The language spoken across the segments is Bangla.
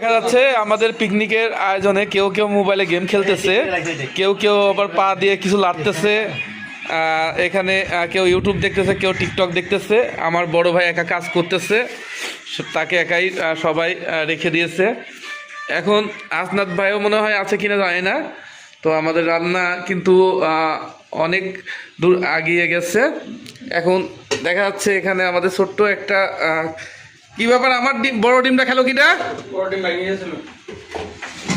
দেখা যাচ্ছে আমাদের পিকনিকের আয়োজনে কেউ কেউ মোবাইলে গেম খেলতেছে, কেউ কেউ আবার পা দিয়ে কিছু লাড়তেছে। এখানে কেউ ইউটিউব দেখতেছে, কেউ টিকটক দেখতেছে। আমার বড় ভাই একা কাজ করতেছে, তাকে একাই সবাই রেখে দিয়েছে। এখন আসনাদ ভাইও মনে হয় আছে কিনা জানি না। তো আমাদের রান্না কিন্তু অনেক দূর এগিয়ে গেছে। এখন দেখা যাচ্ছে এখানে আমাদের ছোট্ট একটা কি ব্যাপার, আমার ডিম বড় ডিমটা খেলো কিটা।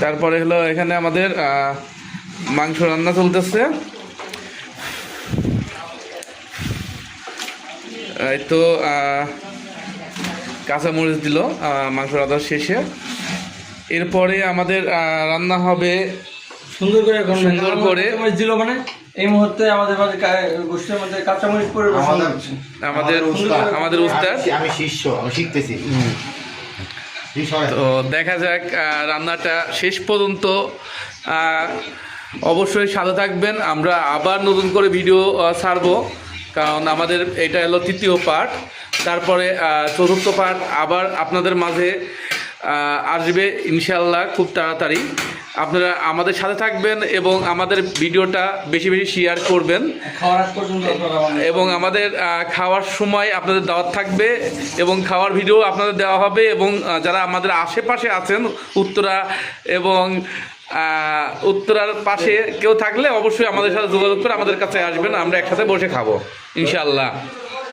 তারপরে হলো এখানে আমাদের মাংস রান্না চলতেছে। এই তো কাঁচামরিচ দিল মাংস রান্নার শেষে। এরপরে আমাদের রান্না হবে সুন্দর করে দিল। মানে এই মুহূর্তে আমাদের গোষ্ঠীর মধ্যে কাঁচামরিচ পরিবেশন হচ্ছে আমাদের উস্তাদ। আমি শিষ্য, আমি শিখতেছি। তো দেখা যাক রান্নাটা শেষ পর্যন্ত। অবশ্যই সাথে থাকবেন, আমরা আবার নতুন করে ভিডিও ছাড়বো, কারণ আমাদের এটা হলো তৃতীয় পার্ট। তারপরে চতুর্থ পার্ট আবার আপনাদের মাঝে আসবে ইনশাল্লাহ খুব তাড়াতাড়ি। আপনারা আমাদের সাথে থাকবেন এবং আমাদের ভিডিওটা বেশি বেশি শেয়ার করবেন, এবং আমাদের খাওয়ার সময় আপনাদের দাওয়াত থাকবে এবং খাওয়ার ভিডিও আপনাদের দেওয়া হবে। এবং যারা আমাদের আশেপাশে আছেন উত্তরা এবং উত্তরার পাশে কেউ থাকলে অবশ্যই আমাদের সাথে যোগাযোগ করে আমাদের কাছে আসবেন, আমরা একসাথে বসে খাবো ইনশাল্লাহ।